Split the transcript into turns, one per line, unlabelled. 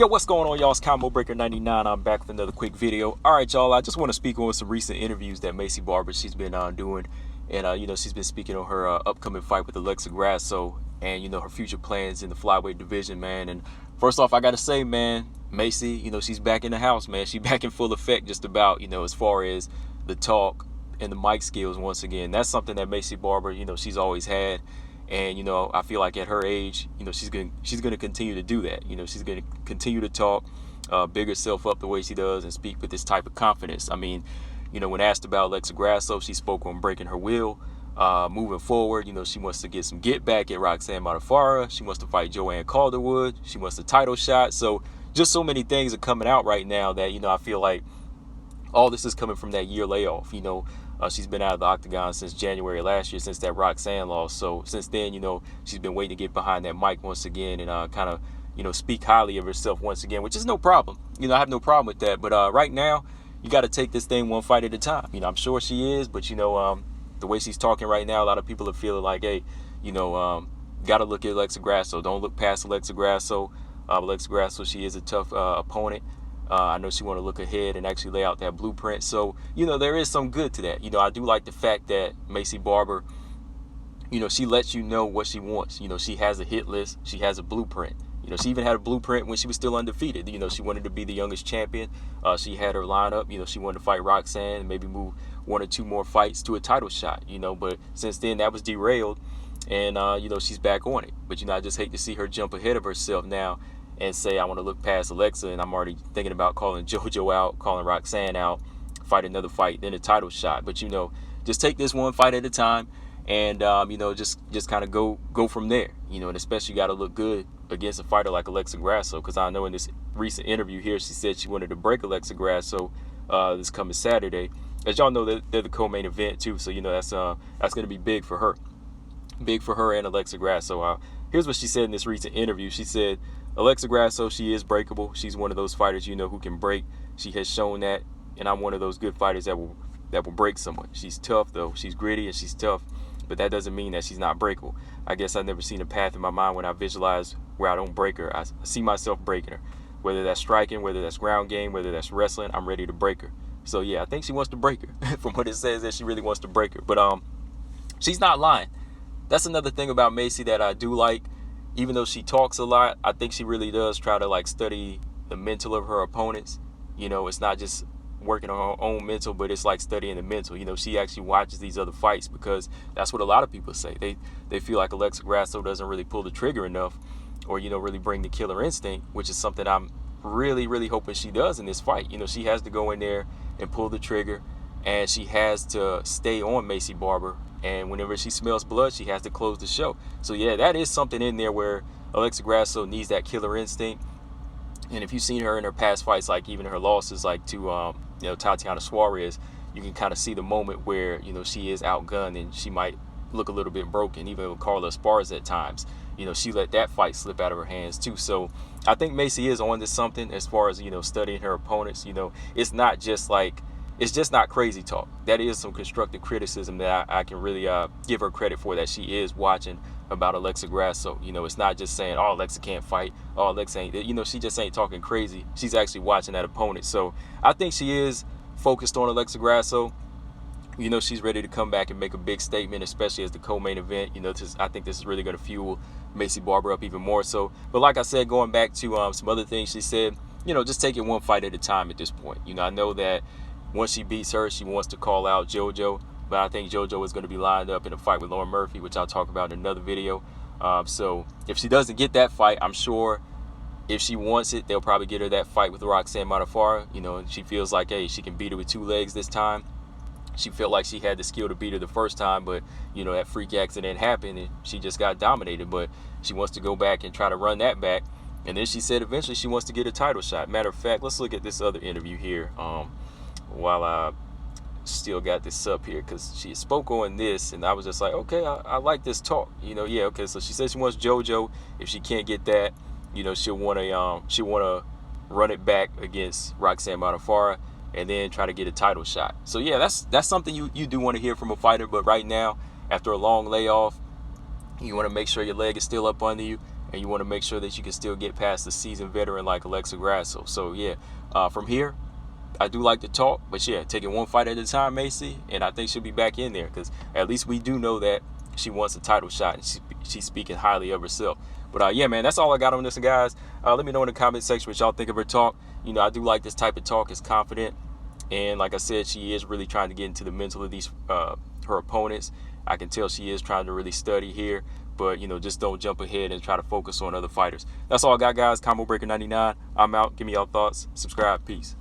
Yo, what's going on, y'all? It's Combo Breaker 99. I'm back with another quick video. All right, y'all. I just want to speak on some recent interviews that Maycee Barber she's been doing, and she's been speaking on her upcoming fight with Alexa Grasso, and her future plans in the flyweight division, man. And first off, I gotta say, man, Maycee, she's back in the house, man. She's back in full effect, just about, as far as the talk and the mic skills. Once again, that's something that Maycee Barber, she's always had. And I feel like at her age, she's gonna continue to do that. She's gonna continue to talk, big herself up the way she does, and speak with this type of confidence. I mean, when asked about Alexa Grasso, she spoke on breaking her will, moving forward. She wants to get some get back at Roxanne Modafferi. She wants to fight Joanne Calderwood. She wants a title shot. So just so many things are coming out right now that I feel like all this is coming from that year layoff. She's been out of the octagon since January last year, since that Roxanne loss. So since then, she's been waiting to get behind that mic once again and kind of, speak highly of herself once again, which is no problem. I have no problem with that. But right now, you got to take this thing one fight at a time. I'm sure she is, but the way she's talking right now, a lot of people are feeling like, hey, got to look at Alexa Grasso. Don't look past Alexa Grasso. Alexa Grasso, she is a tough opponent. I know she want to look ahead and actually lay out that blueprint. So, there is some good to that. I do like the fact that Maycee Barber, she lets you know what she wants. She has a hit list. She has a blueprint. She even had a blueprint when she was still undefeated. She wanted to be the youngest champion. She had her lineup. She wanted to fight Roxanne and maybe move one or two more fights to a title shot. But since then, that was derailed. And, she's back on it. But, I just hate to see her jump ahead of herself now and say, I want to look past Alexa, and I'm already thinking about calling JoJo out, calling Roxanne out, fight another fight, then a title shot. But, just take this one fight at a time and, just kind of go from there. And especially got to look good against a fighter like Alexa Grasso, because I know in this recent interview here, she said she wanted to break Alexa Grasso this coming Saturday. As y'all know, they're the co-main event, too, so, that's going to be big for her. Big for her and Alexa Grasso. Here's what she said in this recent interview. She said, Alexa Grasso, she is breakable. She's one of those fighters, who can break. She has shown that, and I'm one of those good fighters that will break someone. She's tough, though. She's gritty and she's tough, but that doesn't mean that she's not breakable. I guess I've never seen a path in my mind when I visualize where I don't break her. I see myself breaking her. Whether that's striking, whether that's ground game, whether that's wrestling, I'm ready to break her. So, yeah, I think she wants to break her. From what it says, that she really wants to break her. But she's not lying. That's another thing about Maycee that I do like. Even though she talks a lot, I think she really does try to study the mental of her opponents. It's not just working on her own mental, but it's like studying the mental. She actually watches these other fights, because that's what a lot of people say. They feel like Alexa Grasso doesn't really pull the trigger enough, or really bring the killer instinct, which is something I'm really, really hoping she does in this fight. She has to go in there and pull the trigger, and she has to stay on Maycee Barber. And whenever she smells blood, she has to close the show. So, yeah, that is something in there where Alexa Grasso needs that killer instinct. And if you've seen her in her past fights, like even her losses, like to, Tatiana Suarez, you can kind of see the moment where, she is outgunned and she might look a little bit broken. Even with Carla Esparza at times, she let that fight slip out of her hands, too. So I think Maycee is on to something as far as, studying her opponents. It's not just like, it's just not crazy talk. That is some constructive criticism that I can really give her credit for, that she is watching about Alexa Grasso. It's not just saying, oh, Alexa can't fight. Oh, Alexa ain't, she just ain't talking crazy. She's actually watching that opponent. So I think she is focused on Alexa Grasso. She's ready to come back and make a big statement, especially as the co-main event. I think this is really going to fuel Maycee Barber up even more so. But like I said, going back to some other things she said, just take it one fight at a time at this point. I know that once she beats her, she wants to call out JoJo, but I think JoJo is going to be lined up in a fight with Lauren Murphy, which I'll talk about in another video. So if she doesn't get that fight, I'm sure if she wants it, they'll probably get her that fight with Roxanne Modafferi. And she feels like, hey, she can beat her with two legs this time. She felt like she had the skill to beat her the first time, but, that freak accident happened and she just got dominated. But she wants to go back and try to run that back. And then she said eventually she wants to get a title shot. Matter of fact, let's look at this other interview here. While I still got this up here, because she spoke on this and I was just like, okay, I like this talk. Yeah, okay. So she says she wants JoJo. If she can't get that, she'll want to run it back against Roxanne Modafferi and then try to get a title shot. So yeah, that's something you do want to hear from a fighter. But right now, after a long layoff, you want to make sure your leg is still up under you and you want to make sure that you can still get past the seasoned veteran like Alexa Grasso. So yeah, from here, I do like to talk, but yeah, taking one fight at a time, Maycee, and I think she'll be back in there, because at least we do know that she wants a title shot, and she's speaking highly of herself. But yeah, man, that's all I got on this, guys. Let me know in the comment section what y'all think of her talk. You know, I do like this type of talk. It's confident, and like I said, she is really trying to get into the mental of these her opponents. I can tell she is trying to really study here, but you know, just don't jump ahead and try to focus on other fighters. That's all I got, guys. Combo Breaker 99. I'm out. Give me y'all thoughts. Subscribe. Peace.